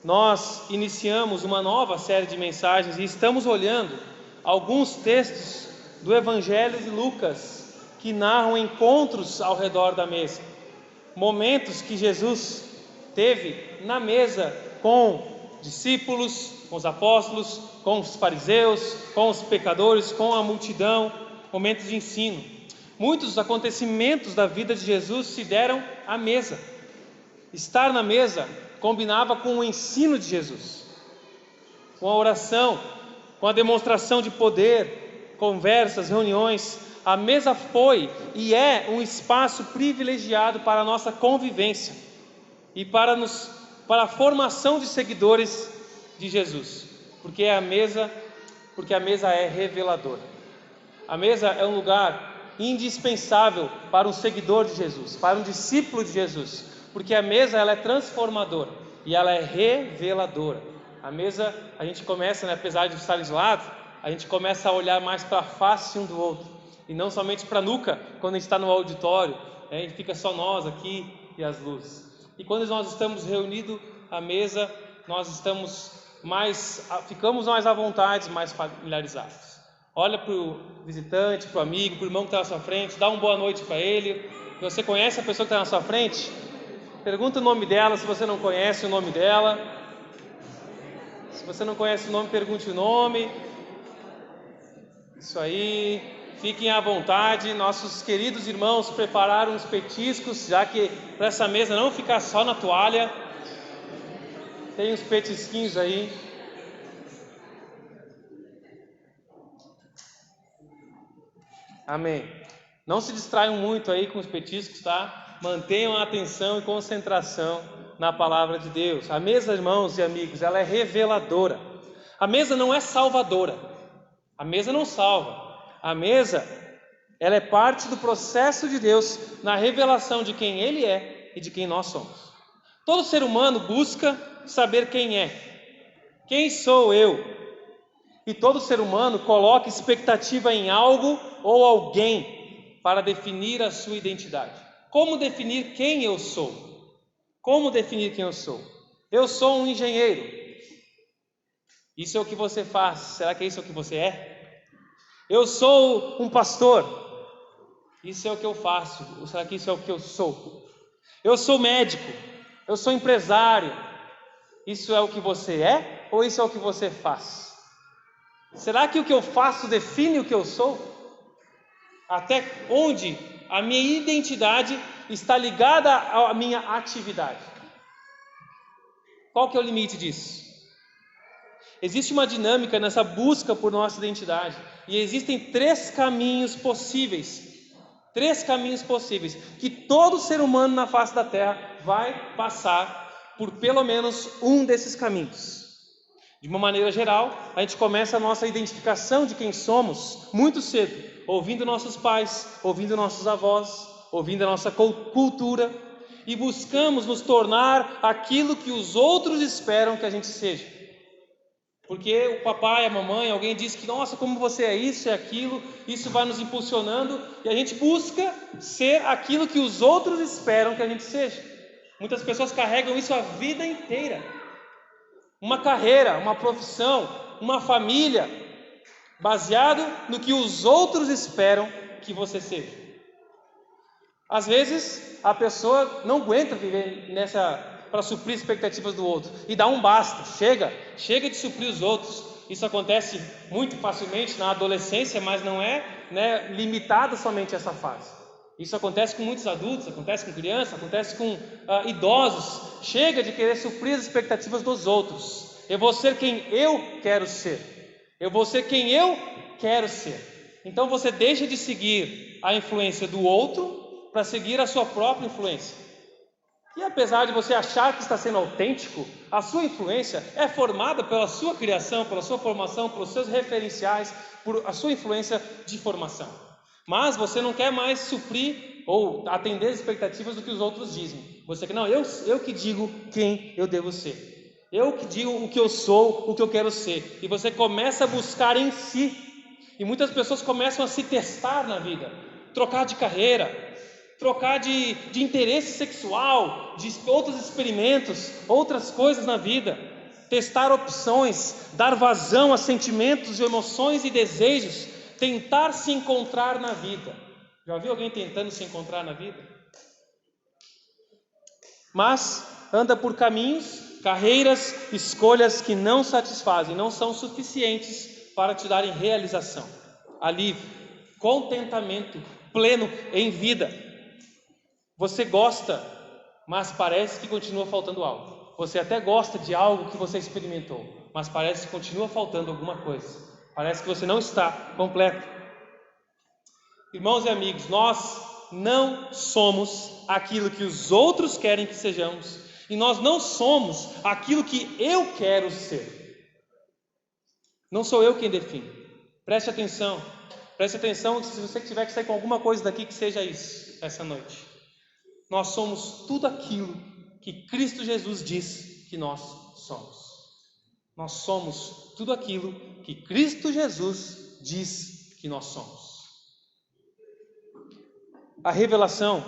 nós iniciamos uma nova série de mensagens e estamos olhando alguns textos do Evangelho de Lucas que narram encontros ao redor da mesa, momentos que Jesus teve na mesa com discípulos, com os apóstolos, com os fariseus, com os pecadores, com a multidão, momentos de ensino. Muitos dos acontecimentos da vida de Jesus se deram à mesa. Estar na mesa combinava com o ensino de Jesus, com a oração, com a demonstração de poder, conversas, reuniões. A mesa foi e é um espaço privilegiado para a nossa convivência e para a formação de seguidores de Jesus, porque a mesa é reveladora. A mesa é um lugar indispensável para um seguidor de Jesus, para um discípulo de Jesus, porque a mesa ela é transformadora e ela é reveladora. A mesa, a gente começa, apesar de estar de lado, a gente começa a olhar mais para a face um do outro, e não somente para a nuca, quando a gente está no auditório, e fica só nós aqui e as luzes. E quando nós estamos reunidos à mesa, nós ficamos mais à vontade, mais familiarizados. Olha para o visitante, para o amigo, para o irmão que está na sua frente, dá uma boa noite para ele. Você conhece a pessoa que está na sua frente? Pergunta o nome dela, se você não conhece o nome dela. Se você não conhece o nome, pergunte o nome. Isso aí, fiquem à vontade. Nossos queridos irmãos prepararam os petiscos, já que para essa mesa não ficar só na toalha, tem uns petisquinhos aí. Amém. Não se distraiam muito aí com os petiscos, tá? Mantenham a atenção e concentração na palavra de Deus. A mesa, irmãos e amigos, ela é reveladora. A mesa não é salvadora. A mesa não salva. A mesa, ela é parte do processo de Deus na revelação de quem Ele é e de quem nós somos. Todo ser humano busca saber quem é. Quem sou eu? E todo ser humano coloca expectativa em algo ou alguém para definir a sua identidade. Como definir quem eu sou? Como definir quem eu sou? Eu sou um engenheiro. Isso é o que você faz. Será que isso é o que você é? Eu sou um pastor. Isso é o que eu faço. Ou será que isso é o que eu sou? Eu sou médico. Eu sou empresário. Isso é o que você é ou isso é o que você faz? Será que o que eu faço define o que eu sou? Até onde a minha identidade está ligada à minha atividade? Qual que é o limite disso? Existe uma dinâmica nessa busca por nossa identidade e existem três caminhos possíveis que todo ser humano na face da terra vai passar por pelo menos um desses caminhos. De uma maneira geral, a gente começa a nossa identificação de quem somos muito cedo, ouvindo nossos pais, ouvindo nossos avós, ouvindo a nossa cultura, e buscamos nos tornar aquilo que os outros esperam que a gente seja. Porque o papai, a mamãe, alguém diz que, nossa, como você é isso, é aquilo, isso vai nos impulsionando, e a gente busca ser aquilo que os outros esperam que a gente seja. Muitas pessoas carregam isso a vida inteira. Uma carreira, uma profissão, uma família, baseado no que os outros esperam que você seja. Às vezes, a pessoa não aguenta viver para suprir expectativas do outro e dá um basta, chega de suprir os outros. Isso acontece muito facilmente na adolescência, mas não é limitado somente a essa fase. Isso acontece com muitos adultos, acontece com crianças, acontece com idosos. Chega de querer suprir as expectativas dos outros. Eu vou ser quem eu quero ser. Eu vou ser quem eu quero ser. Então você deixa de seguir a influência do outro para seguir a sua própria influência. E apesar de você achar que está sendo autêntico, a sua influência é formada pela sua criação, pela sua formação, pelos seus referenciais, por a sua influência de formação. Mas você não quer mais suprir ou atender as expectativas do que os outros dizem. Você quer, não, eu que digo quem eu devo ser. Eu que digo o que eu sou, o que eu quero ser. E você começa a buscar em si. E muitas pessoas começam a se testar na vida. Trocar de carreira, trocar de interesse sexual, de outros experimentos, outras coisas na vida, testar opções, dar vazão a sentimentos, emoções e desejos, tentar se encontrar na vida. Já viu alguém tentando se encontrar na vida? Mas anda por caminhos, carreiras, escolhas que não satisfazem, não são suficientes para te darem realização, alívio, contentamento pleno em vida. Você gosta, mas parece que continua faltando algo. Você até gosta de algo que você experimentou, mas parece que continua faltando alguma coisa. Parece que você não está completo. Irmãos e amigos, nós não somos aquilo que os outros querem que sejamos, e nós não somos aquilo que eu quero ser. Não sou eu quem define. Preste atenção, se você tiver que sair com alguma coisa daqui, que seja isso, essa noite. Nós somos tudo aquilo que Cristo Jesus diz que nós somos. Nós somos tudo aquilo que Cristo Jesus diz que nós somos. A revelação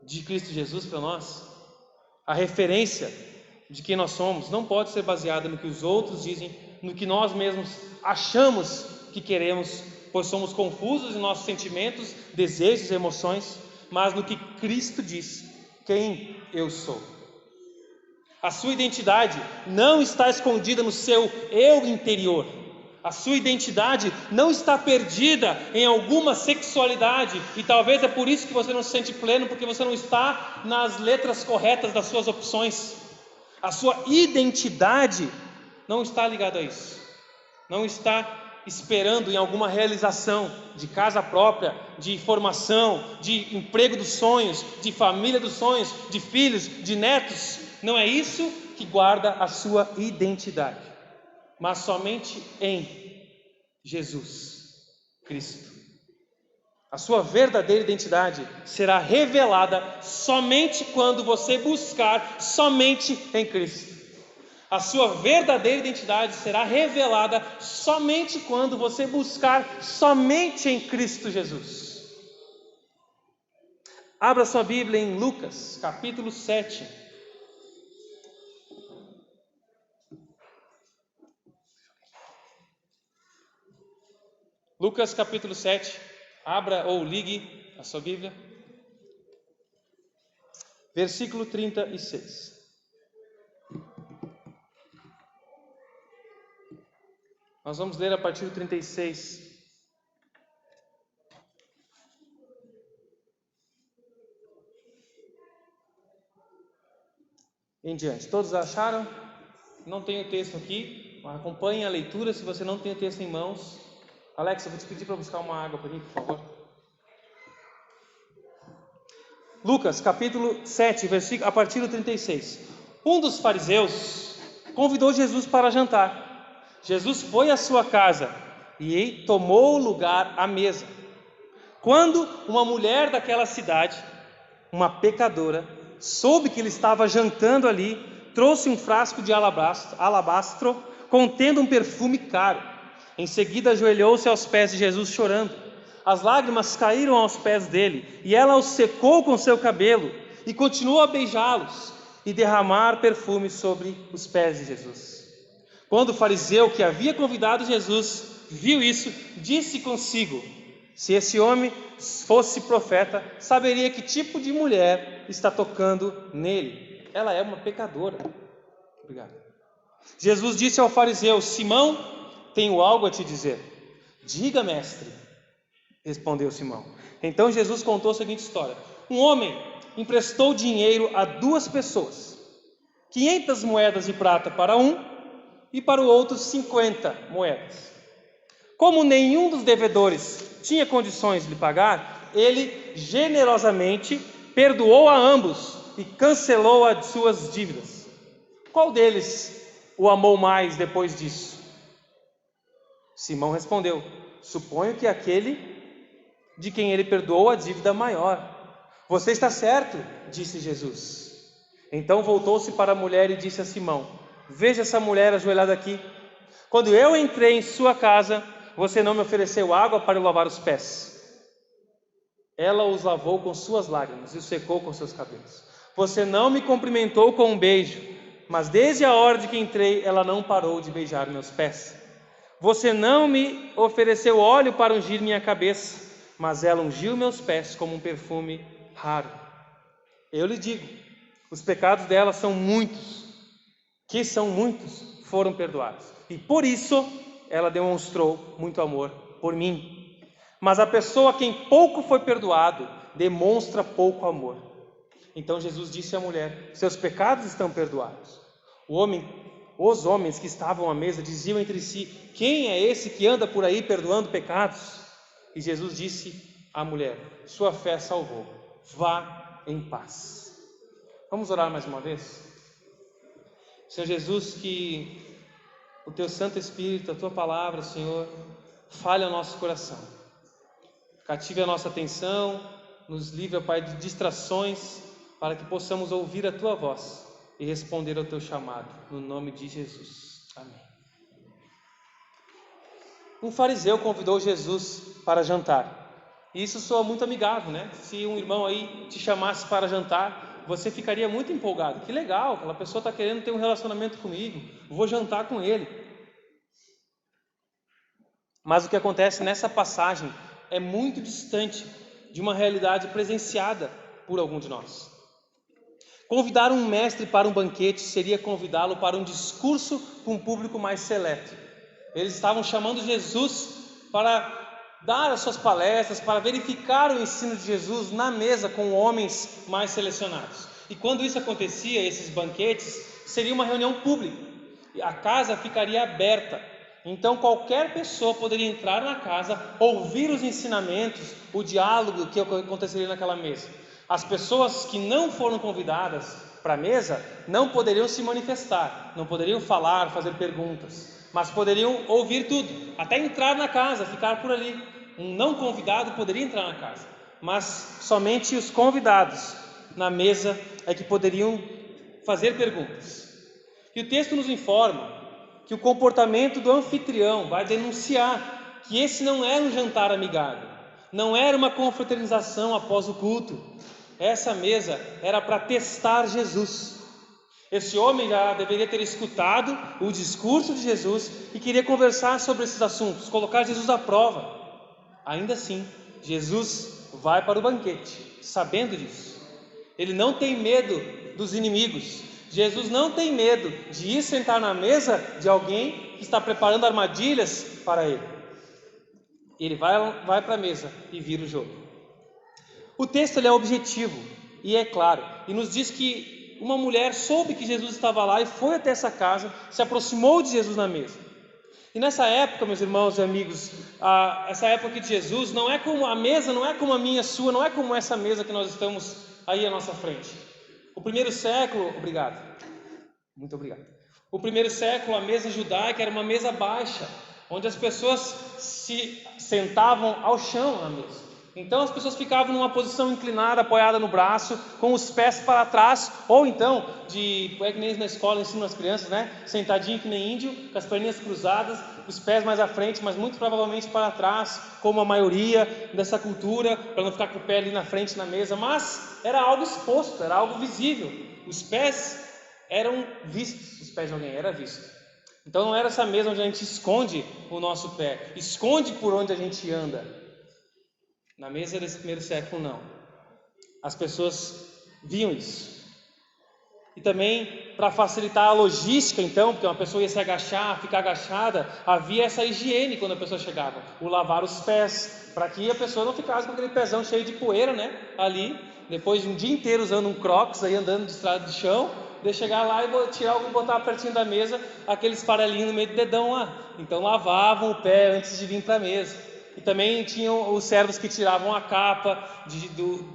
de Cristo Jesus para nós, a referência de quem nós somos, não pode ser baseada no que os outros dizem, no que nós mesmos achamos que queremos, pois somos confusos em nossos sentimentos, desejos e emoções, mas no que Cristo diz, quem eu sou. A sua identidade não está escondida no seu eu interior. A sua identidade não está perdida em alguma sexualidade, e talvez é por isso que você não se sente pleno, porque você não está nas letras corretas das suas opções. A sua identidade não está ligada a isso. Não está esperando em alguma realização de casa própria, de formação, de emprego dos sonhos, de família dos sonhos, de filhos, de netos. Não é isso que guarda a sua identidade, mas somente em Jesus Cristo. A sua verdadeira identidade será revelada somente quando você buscar somente em Cristo. A sua verdadeira identidade será revelada somente quando você buscar somente em Cristo Jesus. Abra sua Bíblia em Lucas, capítulo 7. Lucas capítulo 7, abra ou ligue a sua Bíblia, versículo 36. Nós vamos ler a partir do 36. Em diante. Todos acharam? Não tem o texto aqui, acompanhem a leitura se você não tem o texto em mãos. Alex, eu vou te pedir para buscar uma água para mim, por favor. Lucas, capítulo 7, versículo, a partir do 36. Um dos fariseus convidou Jesus para jantar. Jesus foi à sua casa e tomou lugar à mesa. Quando uma mulher daquela cidade, uma pecadora, soube que ele estava jantando ali, trouxe um frasco de alabastro contendo um perfume caro. Em seguida ajoelhou-se aos pés de Jesus chorando. As lágrimas caíram aos pés dele, e ela os secou com seu cabelo, e continuou a beijá-los e derramar perfume sobre os pés de Jesus. Quando o fariseu que havia convidado Jesus viu isso, disse consigo: se esse homem fosse profeta, saberia que tipo de mulher está tocando nele. Ela é uma pecadora. Obrigado. Jesus disse ao fariseu: Simão, tenho algo a te dizer. Diga, mestre, respondeu Simão. Então Jesus contou a seguinte história: um homem emprestou dinheiro a 2 pessoas, 500 moedas de prata para um e para o outro 50 moedas. Como nenhum dos devedores tinha condições de lhe pagar, ele generosamente perdoou a ambos e cancelou as suas dívidas. Qual deles o amou mais depois disso? Simão respondeu: suponho que aquele de quem ele perdoou a dívida maior. Você está certo, disse Jesus. Então voltou-se para a mulher e disse a Simão: veja essa mulher ajoelhada aqui. Quando eu entrei em sua casa, você não me ofereceu água para eu lavar os pés. Ela os lavou com suas lágrimas e os secou com seus cabelos. Você não me cumprimentou com um beijo, mas desde a hora de que entrei, ela não parou de beijar meus pés. Você não me ofereceu óleo para ungir minha cabeça, mas ela ungiu meus pés como um perfume raro. Eu lhe digo, os pecados dela são muitos, foram perdoados. E por isso ela demonstrou muito amor por mim. Mas a pessoa a quem pouco foi perdoado, demonstra pouco amor. Então Jesus disse à mulher: seus pecados estão perdoados. Os homens que estavam à mesa diziam entre si: quem é esse que anda por aí perdoando pecados? E Jesus disse à mulher: sua fé salvou, vá em paz. Vamos orar mais uma vez? Senhor Jesus, que o Teu Santo Espírito, a Tua palavra, Senhor, fale ao nosso coração, cative a nossa atenção, nos livre, ó Pai, de distrações, para que possamos ouvir a Tua voz e responder ao Teu chamado, no nome de Jesus. Amém. Um fariseu convidou Jesus para jantar. E isso soa muito amigável, né? Se um irmão aí te chamasse para jantar, você ficaria muito empolgado. Que legal, aquela pessoa está querendo ter um relacionamento comigo, vou jantar com ele. Mas o que acontece nessa passagem é muito distante de uma realidade presenciada por algum de nós. Convidar um mestre para um banquete seria convidá-lo para um discurso com um público mais seleto. Eles estavam chamando Jesus para dar as suas palestras, para verificar o ensino de Jesus na mesa com homens mais selecionados. E quando isso acontecia, esses banquetes, seria uma reunião pública. A casa ficaria aberta. Então qualquer pessoa poderia entrar na casa, ouvir os ensinamentos, o diálogo que aconteceria naquela mesa. As pessoas que não foram convidadas para a mesa não poderiam se manifestar, não poderiam falar, fazer perguntas, mas poderiam ouvir tudo, até entrar na casa, ficar por ali. Um não convidado poderia entrar na casa, mas somente os convidados na mesa é que poderiam fazer perguntas. E o texto nos informa que o comportamento do anfitrião vai denunciar que esse não era um jantar amigável, não era uma confraternização após o culto. Essa mesa era para testar Jesus. Esse homem já deveria ter escutado o discurso de Jesus e queria conversar sobre esses assuntos, colocar Jesus à prova. Ainda assim, Jesus vai para o banquete, sabendo disso. Ele não tem medo dos inimigos. Jesus não tem medo de ir sentar na mesa de alguém que está preparando armadilhas para ele. Ele vai para a mesa e vira o jogo. O texto ele é objetivo e é claro, e nos diz que uma mulher soube que Jesus estava lá e foi até essa casa, se aproximou de Jesus na mesa. E nessa época, meus irmãos e amigos, essa época de Jesus não é como a mesa, não é como a minha e a sua, não é como essa mesa que nós estamos aí à nossa frente. O primeiro século, muito obrigado. O primeiro século, a mesa judaica era uma mesa baixa, onde as pessoas se sentavam ao chão na mesa. Então as pessoas ficavam numa posição inclinada, apoiada no braço, com os pés para trás, ou então, que nem na escola ensinam as crianças, né? Sentadinho que nem índio, com as perninhas cruzadas, os pés mais à frente, mas muito provavelmente para trás, como a maioria dessa cultura, para não ficar com o pé ali na frente na mesa, mas era algo exposto, era algo visível. Os pés eram vistos, os pés de alguém eram vistos. Então não era essa mesa onde a gente esconde o nosso pé, esconde por onde a gente anda. Na mesa desse primeiro século, não. As pessoas viam isso. E também, para facilitar a logística, então, porque uma pessoa ia se agachar, ficar agachada, havia essa higiene quando a pessoa chegava. O lavar os pés, para que a pessoa não ficasse com aquele pezão cheio de poeira, né? Ali, depois de um dia inteiro usando um crocs, aí andando de estrada de chão, de chegar lá e tirar algo e botar pertinho da mesa, aqueles farelinhos no meio do dedão lá. Então lavavam o pé antes de vir para a mesa. E também tinham os servos que tiravam a capa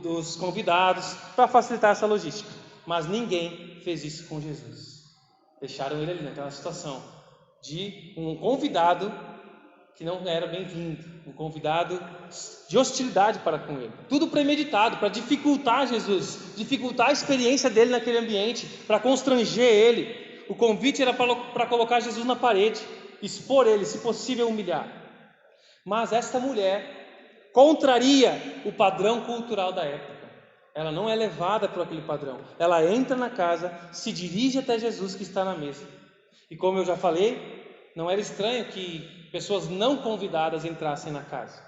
dos convidados para facilitar essa logística. Mas ninguém fez isso com Jesus. Deixaram ele ali naquela situação de um convidado que não era bem-vindo, um convidado de hostilidade para com ele. Tudo premeditado para dificultar Jesus, dificultar a experiência dele naquele ambiente, para constranger ele. O convite era para colocar Jesus na parede, expor ele, se possível humilhar. Mas esta mulher contraria o padrão cultural da época. Ela não é levada por aquele padrão. Ela entra na casa, se dirige até Jesus que está na mesa. E como eu já falei, não era estranho que pessoas não convidadas entrassem na casa.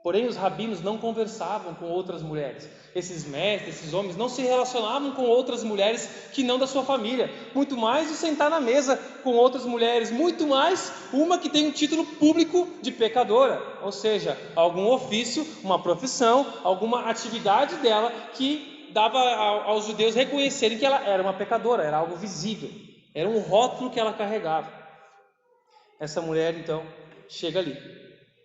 Porém, os rabinos não conversavam com outras mulheres. Esses mestres, esses homens, não se relacionavam com outras mulheres que não da sua família. Muito mais de sentar na mesa com outras mulheres. Muito mais uma que tem um título público de pecadora. Ou seja, algum ofício, uma profissão, alguma atividade dela que dava aos judeus reconhecerem que ela era uma pecadora. Era algo visível. Era um rótulo que ela carregava. Essa mulher, então, chega ali.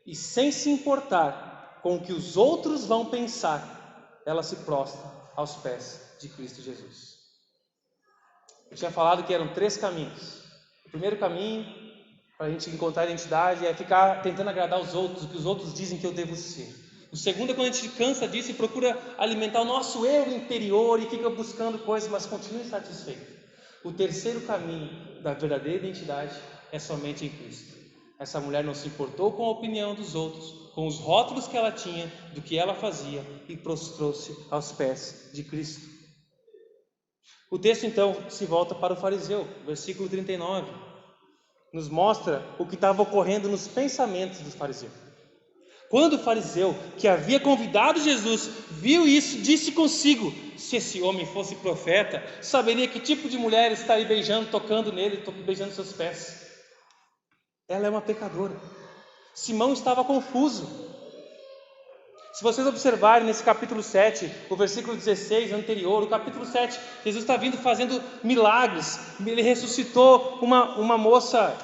E sem se importar com o que os outros vão pensar, ela se prostra aos pés de Cristo Jesus. Eu tinha falado que eram 3 caminhos. O primeiro caminho, para a gente encontrar a identidade, é ficar tentando agradar os outros, o que os outros dizem que eu devo ser. O segundo é quando a gente cansa disso e procura alimentar o nosso eu interior e fica buscando coisas, mas continua insatisfeito. O terceiro caminho da verdadeira identidade é somente em Cristo. Essa mulher não se importou com a opinião dos outros, com os rótulos que ela tinha do que ela fazia e prostrou-se aos pés de Cristo. O texto então se volta para o fariseu, versículo 39. Nos mostra o que estava ocorrendo nos pensamentos do fariseu. Quando o fariseu, que havia convidado Jesus, viu isso, disse consigo: se esse homem fosse profeta, saberia que tipo de mulher estaria beijando, tocando nele, beijando seus pés. Ela é uma pecadora. Simão estava confuso. Se vocês observarem nesse capítulo 7, o versículo 16 anterior, o capítulo 7, Jesus está vindo fazendo milagres. Ele ressuscitou uma moça,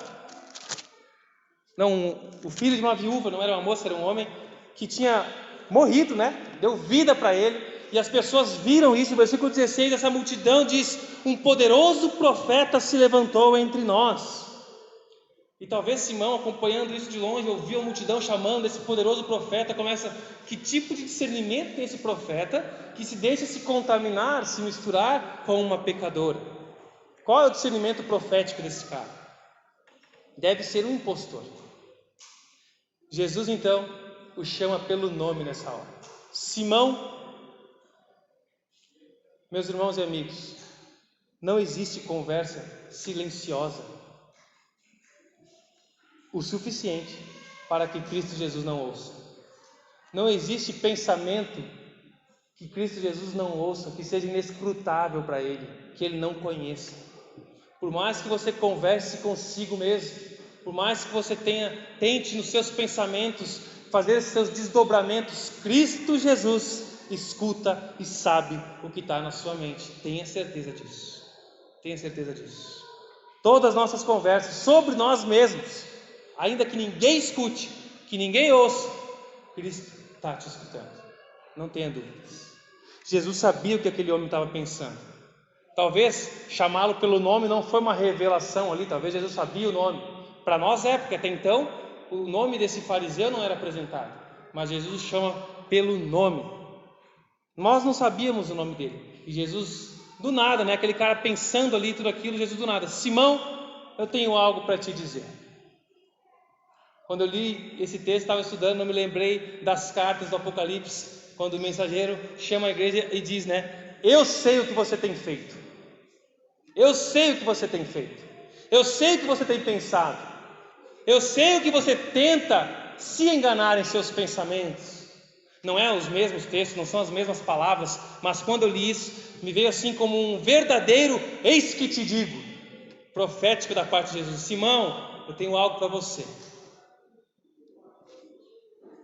o filho de uma viúva, não era uma moça, era um homem, que tinha morrido, deu vida para ele, e as pessoas viram isso. O versículo 16, essa multidão diz: um poderoso profeta se levantou entre nós. E talvez Simão, acompanhando isso de longe, ouviu a multidão chamando esse poderoso profeta, começa: que tipo de discernimento tem esse profeta que se deixa se contaminar, se misturar com uma pecadora? Qual é o discernimento profético desse cara? Deve ser um impostor. Jesus então o chama pelo nome nessa hora: Simão. Meus irmãos e amigos, não existe conversa silenciosa o suficiente para que Cristo Jesus não ouça. Não existe pensamento que Cristo Jesus não ouça, que seja inescrutável para Ele, que Ele não conheça. Por mais que você converse consigo mesmo, por mais que você tente nos seus pensamentos fazer seus desdobramentos, Cristo Jesus escuta e sabe o que está na sua mente. Tenha certeza disso. Tenha certeza disso. Todas as nossas conversas sobre nós mesmos, ainda que ninguém escute, que ninguém ouça, Cristo está te escutando. Não tenha dúvidas. Jesus sabia o que aquele homem estava pensando. Talvez chamá-lo pelo nome não foi uma revelação ali, talvez Jesus sabia o nome. Para nós é, porque até então o nome desse fariseu não era apresentado, mas Jesus o chama pelo nome. Nós não sabíamos o nome dele, e Jesus do nada, aquele cara pensando ali tudo aquilo, Jesus do nada: Simão, eu tenho algo para te dizer. Quando eu li esse texto, estava estudando, eu me lembrei das cartas do Apocalipse, quando o mensageiro chama a igreja e diz, eu sei o que você tem feito. Eu sei o que você tem feito. Eu sei o que você tem pensado. Eu sei o que você tenta se enganar em seus pensamentos. Não é os mesmos textos, não são as mesmas palavras, mas quando eu li isso, me veio assim como um verdadeiro eis que te digo, profético da parte de Jesus: Simão, eu tenho algo para você.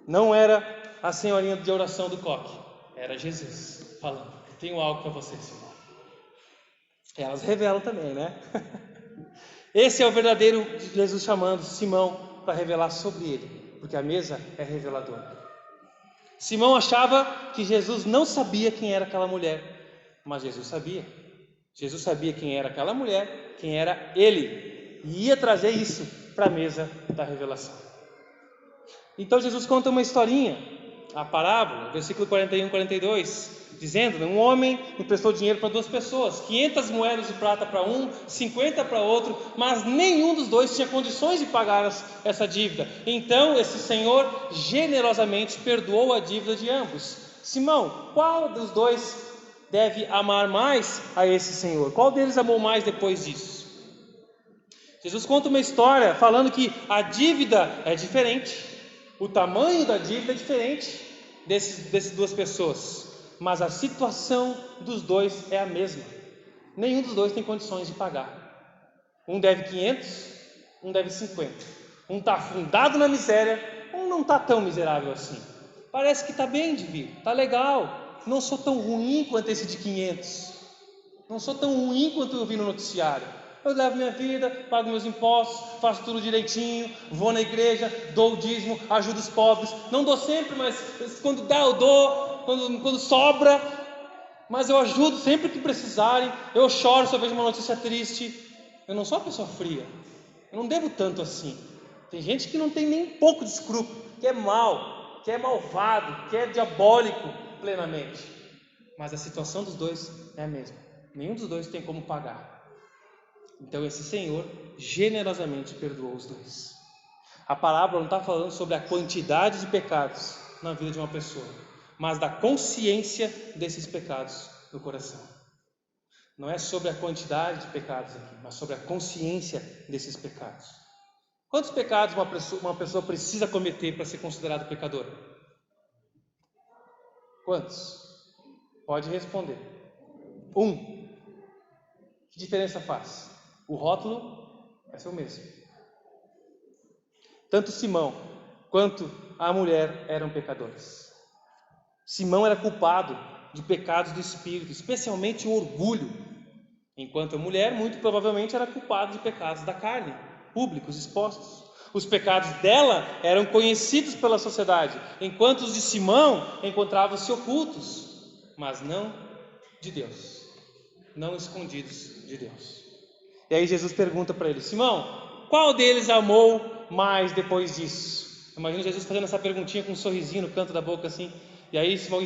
Não era a senhorinha de oração do coque, era Jesus falando: tenho algo para você, Simão. Elas revelam também, Esse é o verdadeiro Jesus chamando Simão para revelar sobre ele, porque a mesa é reveladora. Simão achava que Jesus não sabia quem era aquela mulher, mas Jesus sabia. Jesus sabia quem era aquela mulher, quem era ele, e ia trazer isso para a mesa da revelação. Então Jesus conta uma historinha a parábola, versículo 41 e 42, dizendo, né, um homem emprestou dinheiro para 2 pessoas, 500 moedas de prata para um, 50 para outro, mas nenhum dos dois tinha condições de pagar essa dívida. Então esse senhor generosamente perdoou a dívida de ambos. Simão, qual dos dois deve amar mais a esse senhor? Qual deles amou mais depois disso? Jesus conta uma história falando que a dívida é diferente, o tamanho da dívida é diferente dessas 2 pessoas, mas a situação dos dois é a mesma. Nenhum dos dois tem condições de pagar. Um deve 500, um deve 50. Um está afundado na miséria, um não está tão miserável assim. Parece que está bem de vida, está legal. Não sou tão ruim quanto esse de 500. Não sou tão ruim quanto eu vi no noticiário. Eu levo minha vida, pago meus impostos, faço tudo direitinho, vou na igreja, dou o dízimo, ajudo os pobres. Não dou sempre, mas quando dá eu dou, quando sobra. Mas eu ajudo sempre que precisarem. Eu choro se eu vejo uma notícia triste. Eu não sou uma pessoa fria. Eu não devo tanto assim. Tem gente que não tem nem um pouco de escrúpulo, que é mau, que é malvado, que é diabólico plenamente. Mas a situação dos dois é a mesma. Nenhum dos dois tem como pagar. Então esse senhor generosamente perdoou os dois. A parábola não está falando sobre a quantidade de pecados na vida de uma pessoa, mas da consciência desses pecados no coração. Não é sobre a quantidade de pecados aqui, mas sobre a consciência desses pecados. Quantos pecados uma pessoa precisa cometer para ser considerado pecador? Quantos? Pode responder. 1. Que diferença faz? O rótulo vai ser o mesmo. Tanto Simão quanto a mulher eram pecadores. Simão era culpado de pecados do espírito, especialmente o orgulho, enquanto a mulher muito provavelmente era culpada de pecados da carne, públicos, expostos. Os pecados dela eram conhecidos pela sociedade, enquanto os de Simão encontravam-se ocultos, mas não de Deus, não escondidos de Deus. E aí Jesus pergunta para ele: Simão, qual deles amou mais depois disso? Imagina Jesus fazendo essa perguntinha com um sorrisinho no canto da boca assim. E aí Simão,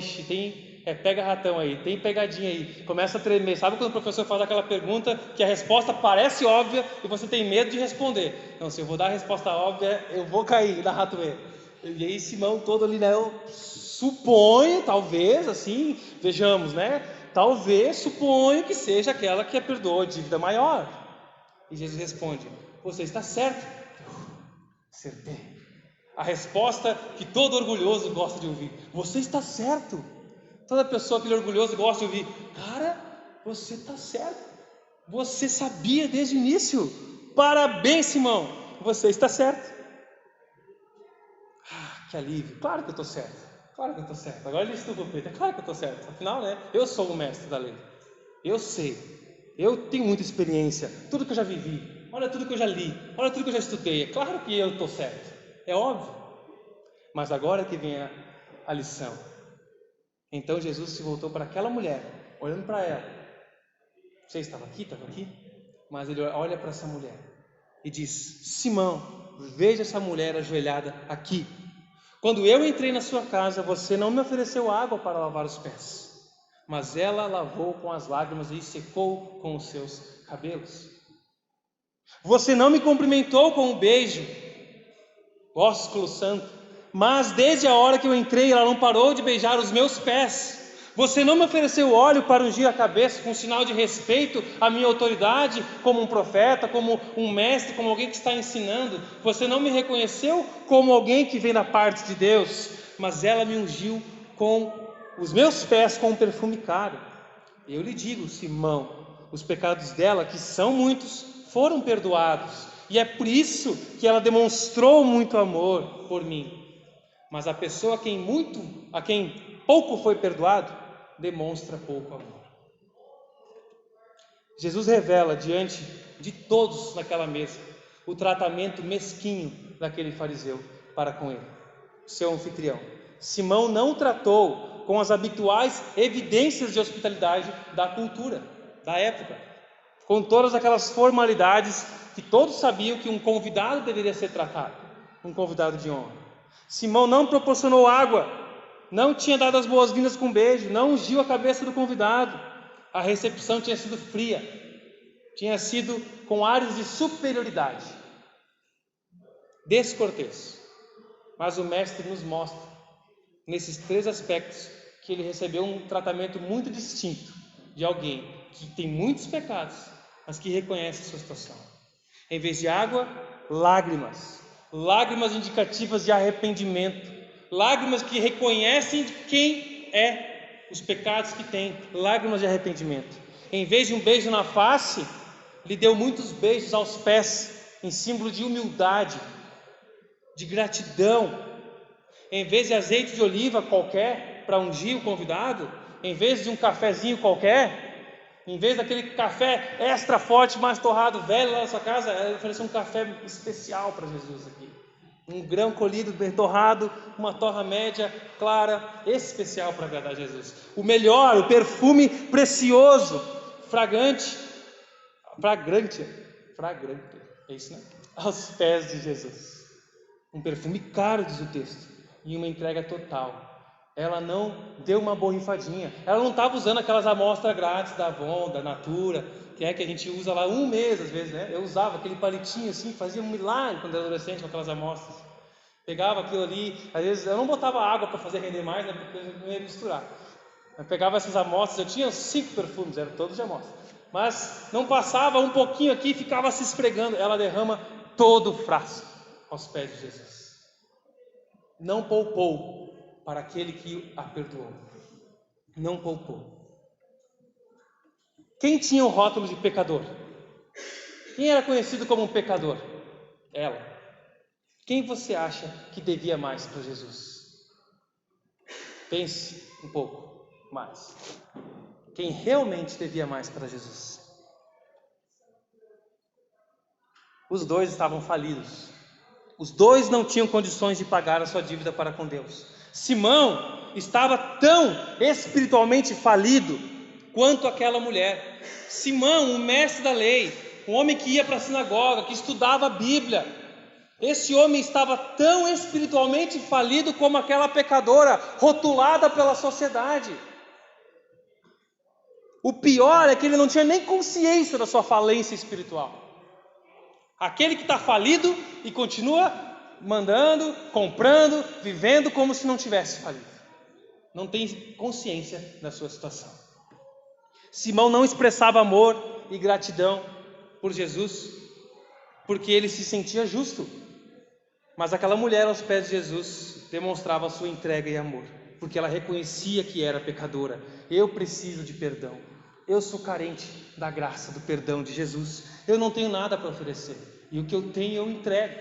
pega ratão aí, tem pegadinha aí, começa a tremer. Sabe quando o professor faz aquela pergunta que a resposta parece óbvia e você tem medo de responder? Não, se eu vou dar a resposta óbvia, eu vou cair na ratoeira. E aí Simão todo ali, né? Eu suponho, talvez, assim, vejamos, né? Talvez, suponho que seja aquela que perdoou a dívida maior. E Jesus responde: você está certo. Acertei. A resposta que todo orgulhoso gosta de ouvir: você está certo. Toda pessoa, aquele orgulhoso, gosta de ouvir: cara, você está certo. Você sabia desde o início. Parabéns, Simão, você está certo. Que alívio. Claro que eu estou certo. Claro que eu estou certo. Agora ele estufa o peito. É claro que eu estou certo. Afinal, né? Eu sou o mestre da lei. Eu sei. Eu tenho muita experiência, tudo que eu já vivi, olha tudo que eu já li, olha tudo que eu já estudei. É claro que eu estou certo, é óbvio. Mas agora que vem a lição. Então Jesus se voltou para aquela mulher, olhando para ela. Você estava aqui? Estava aqui? Mas ele olha para essa mulher e diz: Simão, veja essa mulher ajoelhada aqui. Quando eu entrei na sua casa, você não me ofereceu água para lavar os pés, mas ela lavou com as lágrimas e secou com os seus cabelos. Você não me cumprimentou com um beijo, ósculo santo, mas desde a hora que eu entrei, ela não parou de beijar os meus pés. Você não me ofereceu óleo para ungir a cabeça, com sinal de respeito à minha autoridade, como um profeta, como um mestre, como alguém que está ensinando. Você não me reconheceu como alguém que vem da parte de Deus, mas ela me ungiu com os meus pés com um perfume caro. Eu lhe digo, Simão, os pecados dela, que são muitos, foram perdoados, e é por isso que ela demonstrou muito amor por mim. Mas a pessoa a quem pouco foi perdoado, demonstra pouco amor. Jesus revela diante de todos naquela mesa o tratamento mesquinho daquele fariseu para com ele, seu anfitrião. Simão não o tratou com as habituais evidências de hospitalidade da cultura, da época, com todas aquelas formalidades que todos sabiam que um convidado deveria ser tratado, um convidado de honra. Simão não proporcionou água não tinha dado as boas-vindas com um beijo, não ungiu a cabeça do convidado. A recepção tinha sido fria, tinha sido com ares de superioridade, descortês. Mas o Mestre nos mostra, nesses 3 aspectos, que ele recebeu um tratamento muito distinto de alguém que tem muitos pecados, mas que reconhece a sua situação. Em vez de água, lágrimas. Lágrimas indicativas de arrependimento. Lágrimas que reconhecem de quem é, os pecados que tem. Lágrimas de arrependimento. Em vez de um beijo na face, lhe deu muitos beijos aos pés, em símbolo de humildade, de gratidão. Em vez de azeite de oliva qualquer para ungir o convidado, em vez de um cafezinho qualquer, em vez daquele café extra forte, mais torrado, velho lá na sua casa, ele ofereceu um café especial para Jesus aqui. Um grão colhido, bem torrado, uma torra média, clara, especial para agradar a Jesus. O melhor, o perfume precioso, fragrante, é isso, né? Aos pés de Jesus. Um perfume caro, diz o texto, e uma entrega total. Ela não deu uma borrifadinha, ela não estava usando aquelas amostras grátis da Avon, da Natura, que a gente usa lá um mês às vezes, né? Eu usava aquele palitinho assim, fazia um milagre quando era adolescente com aquelas amostras. Pegava aquilo ali, às vezes eu não botava água para fazer render mais, né? Porque eu não ia misturar. Eu pegava essas amostras, eu tinha 5 perfumes, eram todos de amostra. Mas não passava um pouquinho aqui e ficava se esfregando. Ela derrama todo o frasco aos pés de Jesus. Não poupou para aquele que a perdoou. Não poupou. Quem tinha o rótulo de pecador? Quem era conhecido como um pecador? Ela. Quem você acha que devia mais para Jesus? Pense um pouco mais. Quem realmente devia mais para Jesus? Os 2 estavam falidos. Os 2 não tinham condições de pagar a sua dívida para com Deus. Simão estava tão espiritualmente falido quanto aquela mulher. Simão, o mestre da lei, um homem que ia para a sinagoga, que estudava a Bíblia, esse homem estava tão espiritualmente falido como aquela pecadora, rotulada pela sociedade. O pior é que ele não tinha nem consciência da sua falência espiritual. Aquele que está falido e continua mandando, comprando, vivendo como se não tivesse falido. Não tem consciência da sua situação. Simão não expressava amor e gratidão por Jesus, porque ele se sentia justo. Mas aquela mulher aos pés de Jesus demonstrava a sua entrega e amor, porque ela reconhecia que era pecadora. Eu preciso de perdão. Eu sou carente da graça, do perdão de Jesus. Eu não tenho nada para oferecer. E o que eu tenho eu entrego.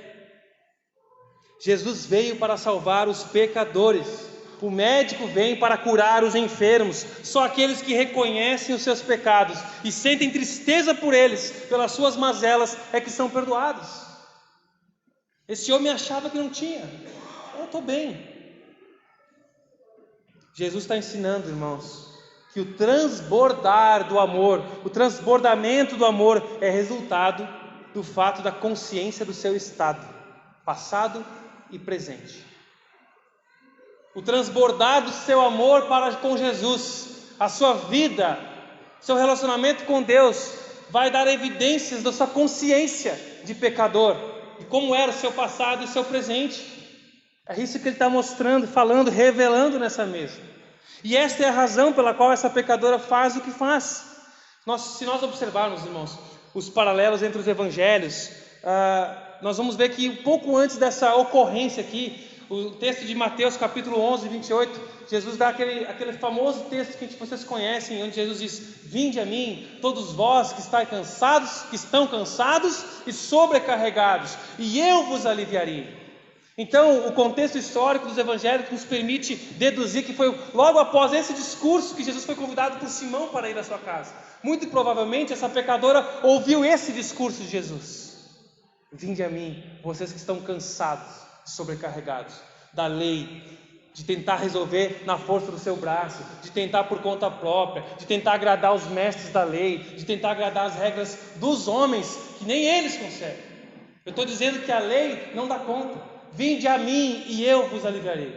Jesus veio para salvar os pecadores. O médico vem para curar os enfermos. Só aqueles que reconhecem os seus pecados e sentem tristeza por eles, pelas suas mazelas, é que são perdoados. Esse homem achava que não tinha. Eu estou bem. Jesus está ensinando, irmãos, que o transbordar do amor, o transbordamento do amor é resultado do fato da consciência do seu estado, passado e presente. O transbordar do seu amor para com Jesus, a sua vida, seu relacionamento com Deus, vai dar evidências da sua consciência de pecador, de como era o seu passado e o seu presente. É isso que ele está mostrando, falando, revelando nessa mesa. E esta é a razão pela qual essa pecadora faz o que faz. Se nós observarmos, irmãos, os paralelos entre os evangelhos, nós vamos ver que um pouco antes dessa ocorrência aqui, o texto de Mateus capítulo 11, 28, Jesus dá aquele famoso texto que vocês conhecem, onde Jesus diz: vinde a mim, todos vós que estão cansados e sobrecarregados, e eu vos aliviarei. Então, o contexto histórico dos evangelhos nos permite deduzir que foi logo após esse discurso que Jesus foi convidado por Simão para ir à sua casa. Muito provavelmente essa pecadora ouviu esse discurso de Jesus: vinde a mim, vocês que estão cansados, sobrecarregados da lei, de tentar resolver na força do seu braço, de tentar por conta própria, de tentar agradar os mestres da lei, de tentar agradar as regras dos homens, que nem eles conseguem. Eu estou dizendo que a lei não dá conta. Vinde a mim e eu vos aliviarei.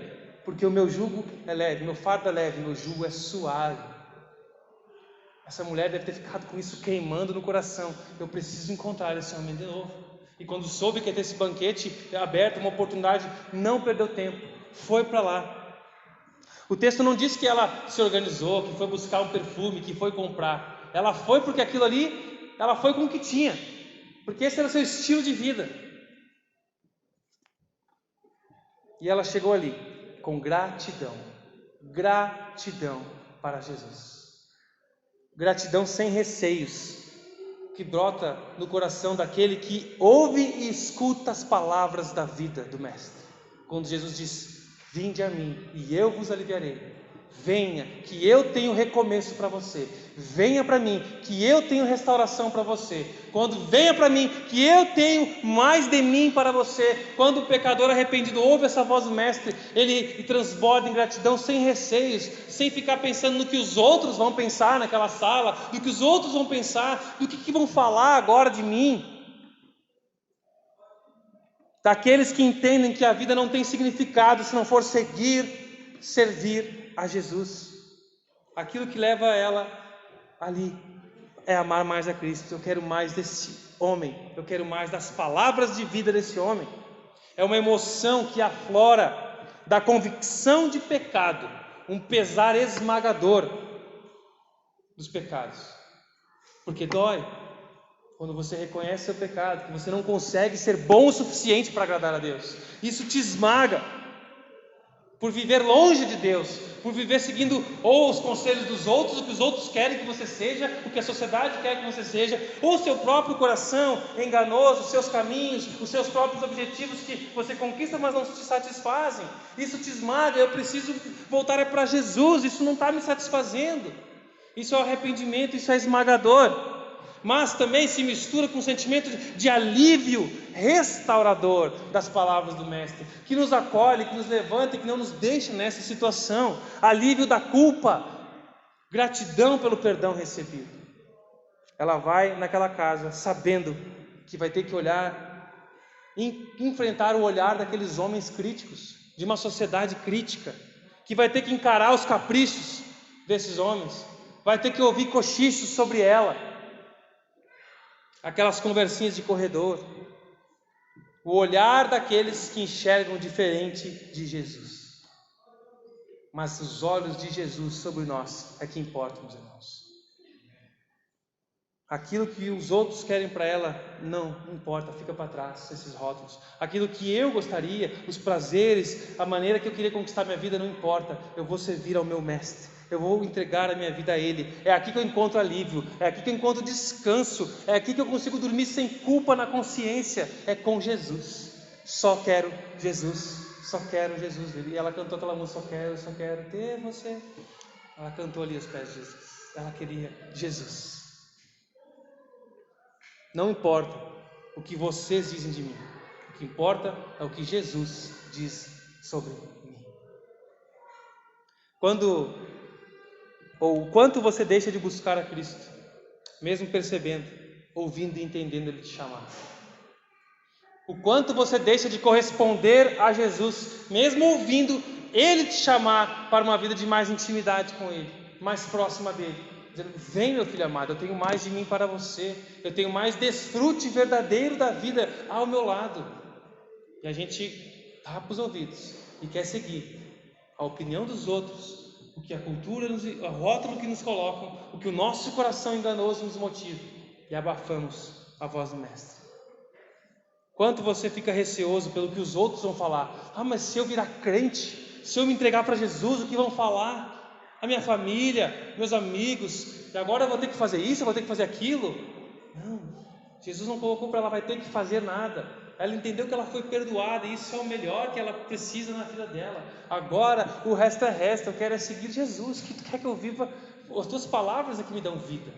porque o meu jugo é leve, meu fardo é leve, meu jugo é suave. Essa mulher deve ter ficado com isso queimando no coração. Eu preciso encontrar esse homem de novo. E quando soube que ia ter esse banquete aberto, uma oportunidade, não perdeu tempo, foi para lá. O texto não diz que ela se organizou, que foi buscar um perfume, que foi comprar. Ela foi porque aquilo ali, ela foi com o que tinha, porque esse era o seu estilo de vida. E ela chegou ali com gratidão para Jesus. Gratidão sem receios, que brota no coração daquele que ouve e escuta as palavras da vida do Mestre. Quando Jesus diz: vinde a mim e eu vos aliviarei. Venha, que eu tenho recomeço para você. Venha para mim, que eu tenho restauração para você. Quando venha para mim, que eu tenho mais de mim para você. Quando o pecador arrependido ouve essa voz do Mestre, ele transborda em gratidão sem receios, sem ficar pensando no que os outros vão pensar naquela sala, do que os outros vão pensar, do que vão falar agora de mim. Daqueles que entendem que a vida não tem significado se não for servir a Jesus. Aquilo que leva ela ali é amar mais a Cristo. Eu quero mais desse homem, eu quero mais das palavras de vida desse homem. É uma emoção que aflora da convicção de pecado, um pesar esmagador dos pecados, porque dói quando você reconhece seu pecado, que você não consegue ser bom o suficiente para agradar a Deus. Isso te esmaga por viver longe de Deus, por viver seguindo ou os conselhos dos outros, o que os outros querem que você seja, o que a sociedade quer que você seja, ou o seu próprio coração enganoso, os seus caminhos, os seus próprios objetivos que você conquista, mas não te satisfazem. Isso te esmaga. Eu preciso voltar para Jesus, isso não está me satisfazendo. Isso é arrependimento, isso é esmagador. Mas também se mistura com um sentimento de alívio restaurador das palavras do Mestre, que nos acolhe, que nos levanta e que não nos deixa nessa situação. Alívio da culpa, gratidão pelo perdão recebido. Ela vai naquela casa sabendo que vai ter que enfrentar o olhar daqueles homens críticos, de uma sociedade crítica, que vai ter que encarar os caprichos desses homens, vai ter que ouvir cochichos sobre ela, aquelas conversinhas de corredor, o olhar daqueles que enxergam diferente de Jesus. Mas os olhos de Jesus sobre nós é que importam, meus irmãos. Aquilo que os outros querem para ela não importa, fica para trás, esses rótulos. Aquilo que eu gostaria, os prazeres, a maneira que eu queria conquistar minha vida, não importa. Eu vou servir ao meu Mestre, eu vou entregar a minha vida a Ele. É aqui que eu encontro alívio, é aqui que eu encontro descanso, é aqui que eu consigo dormir sem culpa na consciência. É com Jesus. Só quero Jesus, só quero Jesus. E ela cantou aquela música: só quero ter você. Ela cantou ali aos pés de Jesus, ela queria Jesus. Não importa o que vocês dizem de mim, o que importa é o que Jesus diz sobre mim. O quanto você deixa de buscar a Cristo, mesmo percebendo, ouvindo e entendendo Ele te chamar. O quanto você deixa de corresponder a Jesus, mesmo ouvindo Ele te chamar para uma vida de mais intimidade com Ele, mais próxima dEle. Dizendo: vem, meu filho amado, eu tenho mais de mim para você, eu tenho mais desfrute verdadeiro da vida ao meu lado. E a gente tapa os ouvidos e quer seguir a opinião dos outros, o que a cultura, o rótulo que nos colocam, o que o nosso coração enganoso nos motiva, e abafamos a voz do Mestre. Quanto você fica receoso pelo que os outros vão falar? Mas se eu virar crente, se eu me entregar para Jesus, o que vão falar? A minha família, meus amigos, e agora eu vou ter que fazer isso, eu vou ter que fazer aquilo? Não, Jesus não colocou para ela vai ter que fazer nada. Ela entendeu que ela foi perdoada, e isso é o melhor que ela precisa na vida dela. Agora o resto é resto, eu quero é seguir Jesus. Que tu quer que eu viva? As tuas palavras é que me dão vida.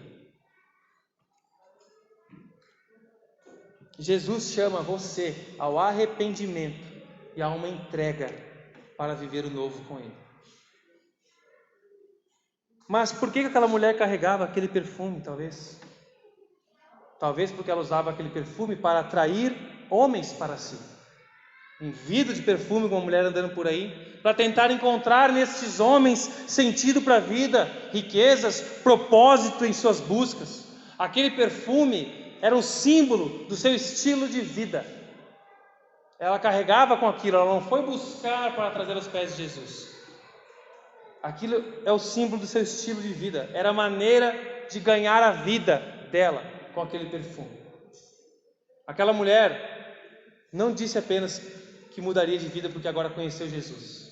Jesus chama você ao arrependimento e a uma entrega para viver o novo com Ele. Mas por que aquela mulher carregava aquele perfume, talvez? Talvez porque ela usava aquele perfume para atrair homens para si. Um vidro de perfume com uma mulher andando por aí, para tentar encontrar nesses homens sentido para a vida, riquezas, propósito em suas buscas. Aquele perfume era um símbolo do seu estilo de vida. Ela carregava com aquilo, ela não foi buscar para trazer aos pés de Jesus. Aquilo é o símbolo do seu estilo de vida, era a maneira de ganhar a vida dela com aquele perfume. Aquela mulher não disse apenas que mudaria de vida porque agora conheceu Jesus.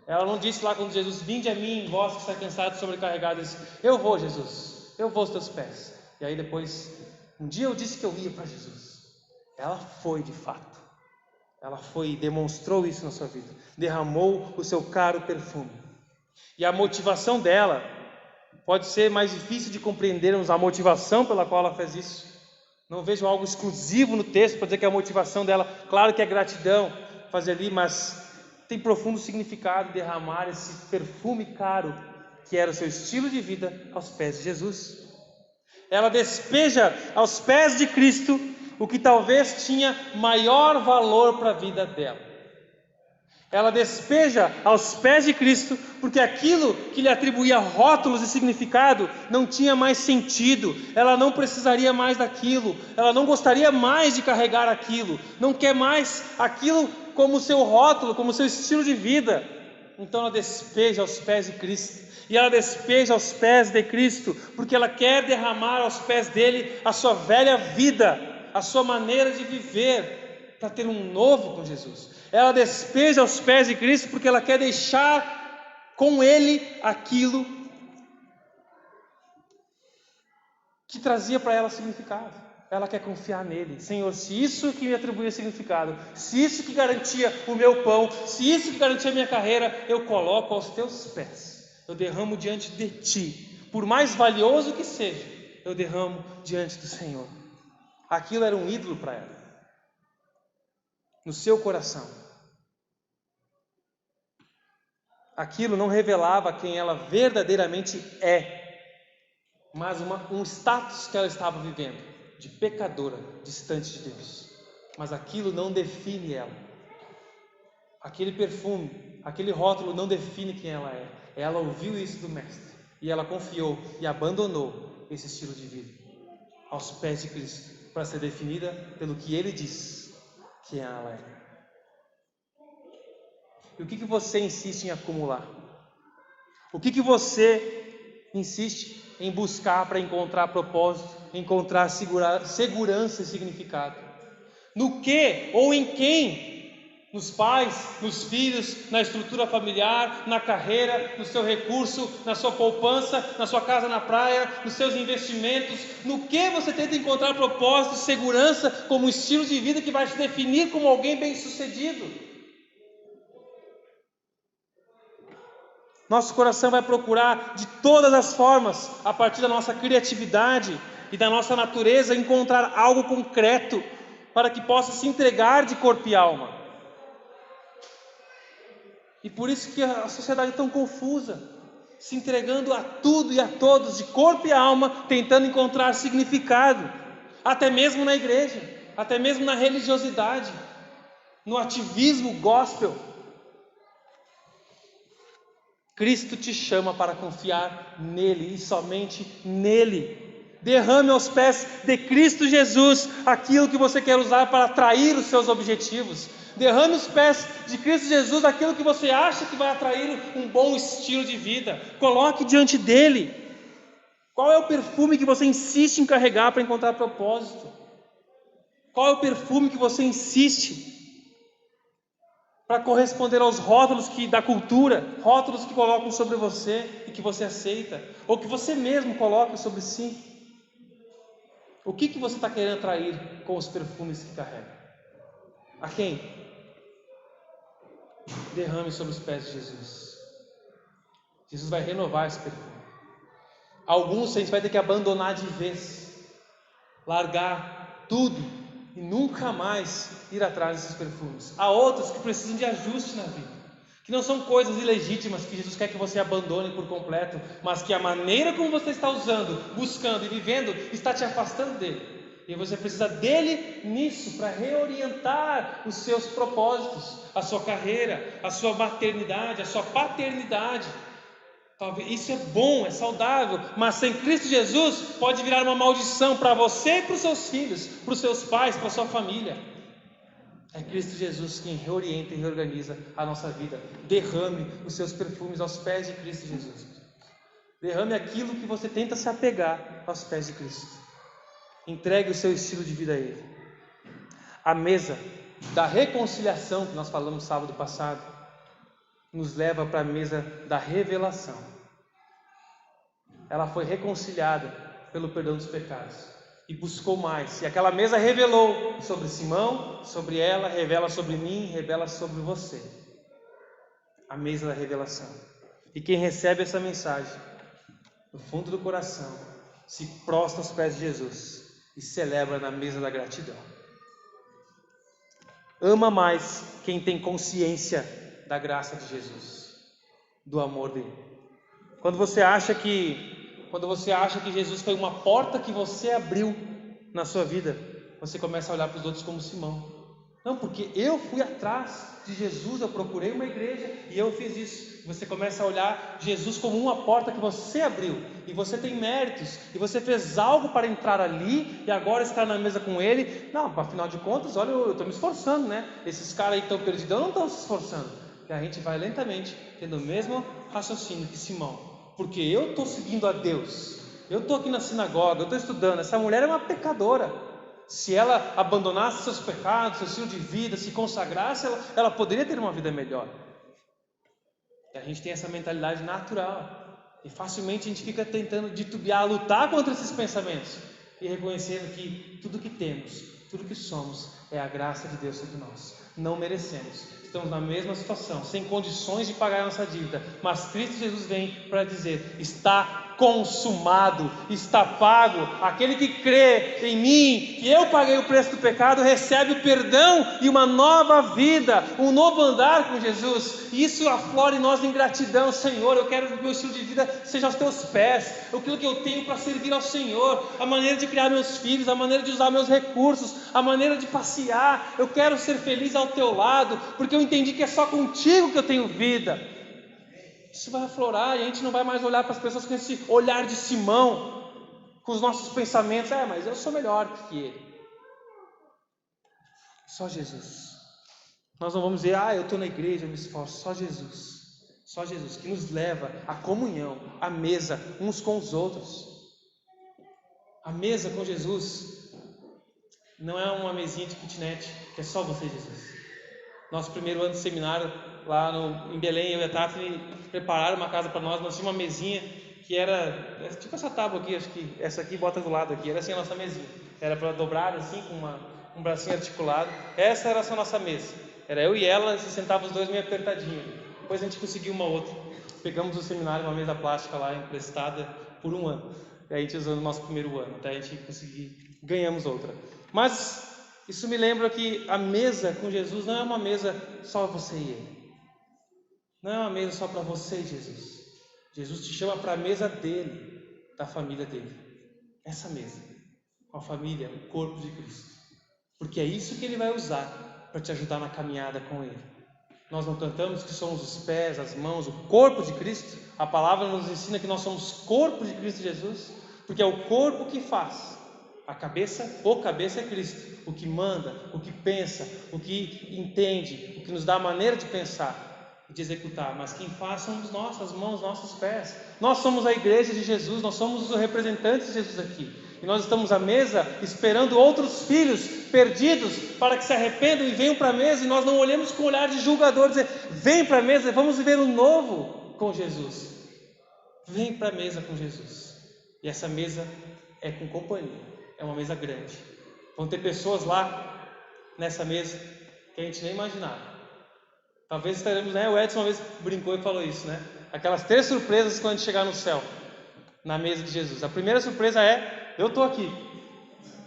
Ela não disse lá quando Jesus: vinde a mim, vós que estáis cansados e sobrecarregados, eu vou, Jesus, eu vou aos teus pés. E aí depois, um dia eu disse que eu ia para Jesus. Ela foi de fato. Ela foi e demonstrou isso na sua vida. Derramou o seu caro perfume. E a motivação dela pode ser mais difícil de compreendermos, a motivação pela qual ela fez isso. Não vejo algo exclusivo no texto para dizer que a motivação dela, claro que é gratidão fazer ali, mas tem profundo significado derramar esse perfume caro, que era o seu estilo de vida, aos pés de Jesus. Ela despeja aos pés de Cristo o que talvez tinha maior valor para a vida dela. Ela despeja aos pés de Cristo porque aquilo que lhe atribuía rótulos e significado não tinha mais sentido. Ela não precisaria mais daquilo, ela não gostaria mais de carregar aquilo, não quer mais aquilo como seu rótulo, como seu estilo de vida. Então ela despeja aos pés de Cristo. E ela despeja aos pés de Cristo porque ela quer derramar aos pés dele a sua velha vida, a sua maneira de viver, para ter um novo com Jesus. Ela despeja aos pés de Cristo porque ela quer deixar com Ele aquilo que trazia para ela significado. Ela quer confiar nele. Senhor, se isso que me atribuía significado, se isso que garantia o meu pão, se isso que garantia a minha carreira, eu coloco aos teus pés. Eu derramo diante de ti. Por mais valioso que seja, eu derramo diante do Senhor. Aquilo era um ídolo para ela. No seu coração. Aquilo não revelava quem ela verdadeiramente é, mas um status que ela estava vivendo, de pecadora, distante de Deus. Mas aquilo não define ela. Aquele perfume, aquele rótulo não define quem ela é. Ela ouviu isso do Mestre, e ela confiou e abandonou esse estilo de vida aos pés de Cristo, para ser definida pelo que Ele diz quem ela é. E o que você insiste em acumular? O que você insiste em buscar para encontrar propósito, encontrar segurança e significado? No que ou em quem? Nos pais, nos filhos, na estrutura familiar, na carreira, no seu recurso, na sua poupança, na sua casa na praia, nos seus investimentos? No que você tenta encontrar propósito, segurança como um estilo de vida que vai te definir como alguém bem-sucedido? Nosso coração vai procurar de todas as formas, a partir da nossa criatividade e da nossa natureza, encontrar algo concreto para que possa se entregar de corpo e alma. E por isso que a sociedade é tão confusa, se entregando a tudo e a todos de corpo e alma, tentando encontrar significado, até mesmo na igreja, até mesmo na religiosidade, no ativismo gospel. Cristo te chama para confiar nele e somente nele. Derrame aos pés de Cristo Jesus aquilo que você quer usar para atrair os seus objetivos. Derrame aos pés de Cristo Jesus aquilo que você acha que vai atrair um bom estilo de vida. Coloque diante dele. Qual é o perfume que você insiste em carregar para encontrar propósito? Qual é o perfume que você insiste para corresponder aos rótulos da cultura, rótulos que colocam sobre você e que você aceita, ou que você mesmo coloca sobre si? O que você está querendo atrair com os perfumes que carrega? A quem? Derrame sobre os pés de Jesus. Jesus vai renovar esse perfume. Alguns a gente vai ter que abandonar de vez, largar tudo e nunca mais ir atrás desses perfumes. Há outros que precisam de ajuste na vida, que não são coisas ilegítimas que Jesus quer que você abandone por completo, mas que a maneira como você está usando, buscando e vivendo está te afastando dele. E você precisa dele nisso para reorientar os seus propósitos, a sua carreira, a sua maternidade, a sua paternidade. Talvez isso é bom, é saudável, mas sem Cristo Jesus pode virar uma maldição para você e para os seus filhos, para os seus pais, para a sua família. É Cristo Jesus quem reorienta e reorganiza a nossa vida. Derrame os seus perfumes aos pés de Cristo Jesus. Derrame aquilo que você tenta se apegar aos pés de Cristo. Entregue o seu estilo de vida a Ele. A mesa da reconciliação que nós falamos sábado passado nos leva para a mesa da revelação. Ela foi reconciliada pelo perdão dos pecados e buscou mais. E aquela mesa revelou sobre Simão, sobre ela, revela sobre mim, revela sobre você. A mesa da revelação. E quem recebe essa mensagem, no fundo do coração, se prostra aos pés de Jesus e celebra na mesa da gratidão. Ama mais quem tem consciência da graça de Jesus, do amor dele. Quando você acha que Jesus foi uma porta que você abriu na sua vida, você começa a olhar para os outros como Simão. Não, porque eu fui atrás de Jesus, eu procurei uma igreja e eu fiz isso. Você começa a olhar Jesus como uma porta que você abriu, e você tem méritos, e você fez algo para entrar ali, e agora está na mesa com Ele. Não, afinal de contas, olha, eu estou me esforçando, né? Esses caras aí que estão perdidos não estão se esforçando. E a gente vai lentamente tendo o mesmo raciocínio que Simão, porque eu estou seguindo a Deus, eu estou aqui na sinagoga, eu estou estudando, essa mulher é uma pecadora. Se ela abandonasse seus pecados, seu estilo de vida, se consagrasse, ela poderia ter uma vida melhor. E a gente tem essa mentalidade natural, e facilmente a gente fica tentando titubear, lutar contra esses pensamentos, e reconhecendo que tudo que temos, tudo que somos, é a graça de Deus sobre nós. Não merecemos, estamos na mesma situação, sem condições de pagar a nossa dívida, mas Cristo Jesus vem para dizer: está consumado, está pago. Aquele que crê em mim, que eu paguei o preço do pecado, recebe o perdão e uma nova vida, um novo andar com Jesus. E isso aflora em nós em gratidão. Senhor, eu quero que o meu estilo de vida seja aos teus pés, aquilo que eu tenho para servir ao Senhor, a maneira de criar meus filhos, a maneira de usar meus recursos, a maneira de passear. Eu quero ser feliz ao teu lado, porque eu entendi que é só contigo que eu tenho vida. Isso vai aflorar, e a gente não vai mais olhar para as pessoas com esse olhar de Simão, com os nossos pensamentos: mas eu sou melhor que ele. Só Jesus. Nós não vamos dizer: eu estou na igreja, eu me esforço. Só Jesus. Só Jesus que nos leva à comunhão, à mesa uns com os outros. A mesa com Jesus não é uma mesinha de kitnet, que é só você e Jesus. Nosso primeiro ano de seminário lá em Belém, eu e a Tati prepararam uma casa para nós. Nós tínhamos uma mesinha que era tipo essa tábua aqui, acho que essa aqui bota do lado aqui, era assim a nossa mesinha, era para dobrar assim, com um bracinho articulado. Essa era a nossa mesa, era eu e ela, se sentavam os dois meio apertadinho. Depois a gente conseguiu uma outra, pegamos do seminário uma mesa plástica lá emprestada por um ano, e a gente usou no nosso primeiro ano, até a gente conseguir, ganhamos outra. Mas isso me lembra que a mesa com Jesus não é uma mesa só você e Ele. Não é uma mesa só para você e Jesus. Jesus te chama para a mesa dele, da família dele. Essa mesa, com a família, o corpo de Cristo. Porque é isso que Ele vai usar para te ajudar na caminhada com Ele. Nós não cantamos que somos os pés, as mãos, o corpo de Cristo? A palavra nos ensina que nós somos corpo de Cristo Jesus, porque é o corpo que faz. A cabeça, o cabeça é Cristo, o que manda, o que pensa, o que entende, o que nos dá a maneira de pensar e de executar, mas quem faz somos nós, as mãos, nossos pés. Nós somos a igreja de Jesus, nós somos os representantes de Jesus aqui, e nós estamos à mesa esperando outros filhos perdidos para que se arrependam e venham para a mesa, e nós não olhamos com um olhar de julgador, dizer: vem para a mesa, vamos viver o novo com Jesus. Vem para a mesa com Jesus, e essa mesa é com companhia. É uma mesa grande. Vão ter pessoas lá nessa mesa que a gente nem imaginava. Talvez estaremos, né? O Edson uma vez brincou e falou isso, né? Aquelas 3 surpresas quando a gente chegar no céu, na mesa de Jesus. A primeira surpresa é: eu estou aqui.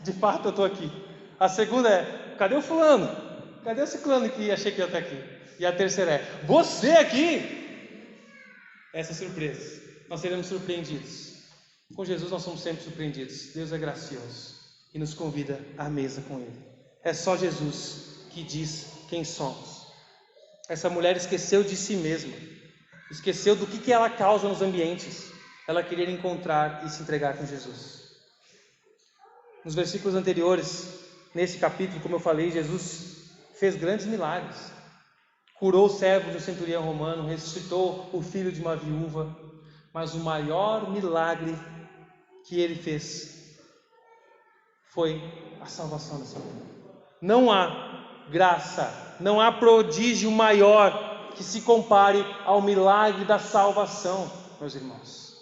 De fato eu estou aqui. A segunda é: cadê o fulano? Cadê o ciclano que achei que ia estar aqui? E a terceira é: você aqui? Essas surpresas. Nós seremos surpreendidos. Com Jesus nós somos sempre surpreendidos. Deus é gracioso. e nos convida à mesa com Ele. É só Jesus que diz quem somos. Essa mulher esqueceu de si mesma, esqueceu do que ela causa nos ambientes. Ela queria encontrar e se entregar com Jesus. Nos versículos anteriores, nesse capítulo, como eu falei, Jesus fez grandes milagres. Curou o servo de um centurião romano, ressuscitou o filho de uma viúva. Mas o maior milagre que ele fez foi a salvação dessa mulher. Não há graça, não há prodígio maior que se compare ao milagre da salvação, meus irmãos.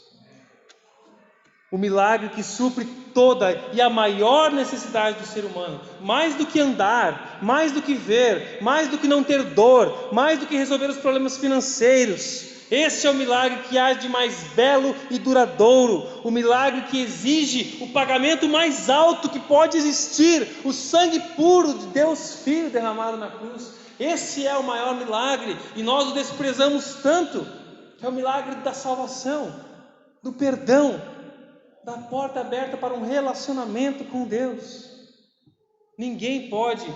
O milagre que supre toda e a maior necessidade do ser humano, mais do que andar, mais do que ver, mais do que não ter dor, mais do que resolver os problemas financeiros. Esse é o milagre que há de mais belo e duradouro, o milagre que exige o pagamento mais alto que pode existir, o sangue puro de Deus Filho derramado na cruz. Esse é o maior milagre e nós o desprezamos tanto, que é o milagre da salvação, do perdão, da porta aberta para um relacionamento com Deus. Ninguém pode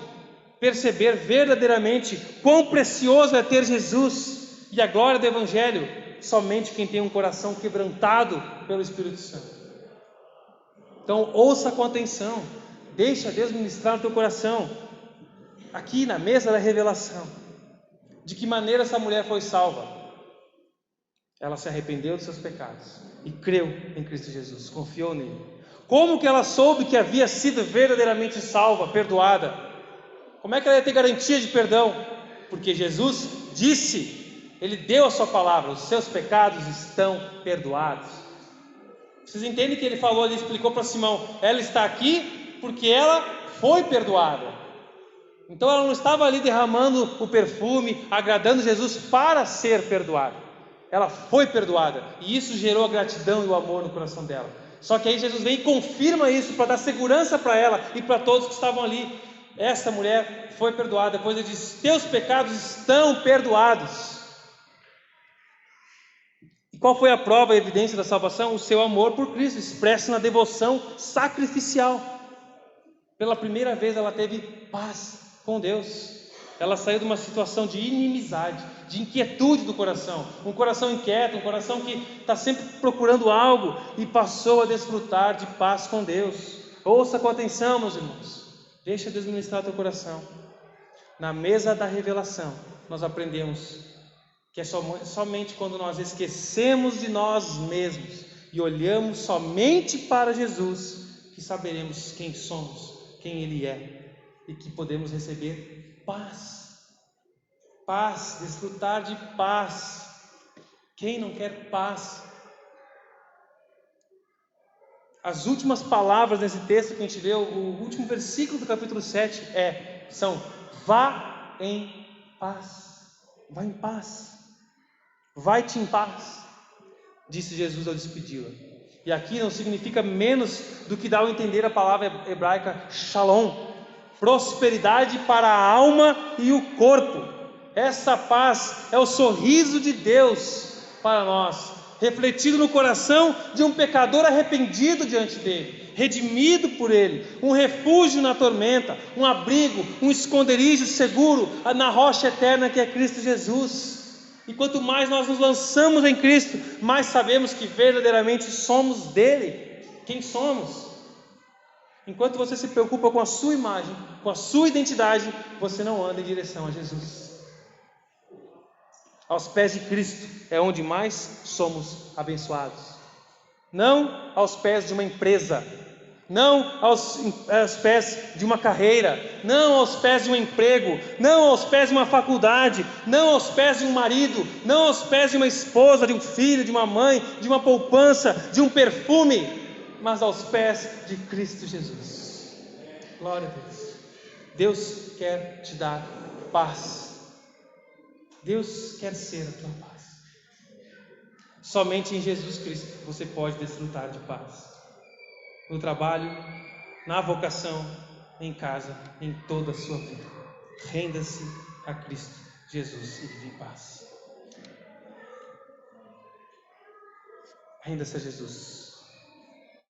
perceber verdadeiramente quão precioso é ter Jesus e a glória do Evangelho somente quem tem um coração quebrantado pelo Espírito Santo. Então ouça com atenção, deixa Deus ministrar no teu coração, aqui na mesa da revelação, de que maneira essa mulher foi salva. Ela se arrependeu dos seus pecados e creu em Cristo Jesus, confiou nele. Como que ela soube que havia sido verdadeiramente salva, perdoada? Como é que ela ia ter garantia de perdão? Porque Jesus disse, Ele deu a sua palavra, os seus pecados estão perdoados. Vocês entendem que Ele falou, Ele explicou para Simão, ela está aqui porque ela foi perdoada. Então ela não estava ali derramando o perfume, agradando Jesus para ser perdoada. Ela foi perdoada, e isso gerou a gratidão e o amor no coração dela. Só que aí Jesus vem e confirma isso, para dar segurança para ela e para todos que estavam ali. Essa mulher foi perdoada. Depois ele diz, teus pecados estão perdoados. E qual foi a prova e a evidência da salvação? O seu amor por Cristo, expresso na devoção sacrificial. Pela primeira vez ela teve paz com Deus. Ela saiu de uma situação de inimizade, de inquietude do coração, um coração inquieto, um coração que está sempre procurando algo, e passou a desfrutar de paz com Deus. Ouça com atenção, meus irmãos, deixa Deus ministrar teu coração. Na mesa da revelação nós aprendemos que é somente quando nós esquecemos de nós mesmos e olhamos somente para Jesus que saberemos quem somos, quem Ele é, e que podemos receber paz, desfrutar de paz. Quem não quer paz? As últimas palavras desse texto que a gente leu, o último versículo do capítulo 7 são: vá em paz, vá em paz, vai-te em paz, disse Jesus ao despedi-la. E aqui não significa menos do que dá a entender a palavra hebraica shalom, prosperidade para a alma e o corpo. Essa paz é o sorriso de Deus para nós, refletido no coração de um pecador arrependido diante dele, redimido por ele, um refúgio na tormenta, um abrigo, um esconderijo seguro na rocha eterna que é Cristo Jesus. E quanto mais nós nos lançamos em Cristo, mais sabemos que verdadeiramente somos dele. Quem somos? Enquanto você se preocupa com a sua imagem, com a sua identidade, você não anda em direção a Jesus. Aos pés de Cristo é onde mais somos abençoados. Não aos pés de uma empresa, não aos pés de uma carreira, não aos pés de um emprego, não aos pés de uma faculdade, não aos pés de um marido, não aos pés de uma esposa, de um filho, de uma mãe, de uma poupança, de um perfume, mas aos pés de Cristo Jesus. Glória a Deus. Deus quer te dar paz. Deus quer ser a tua paz. Somente em Jesus Cristo você pode desfrutar de paz. No trabalho, na vocação, em casa, em toda a sua vida. Renda-se a Cristo Jesus e vive em paz. Renda-se a Jesus.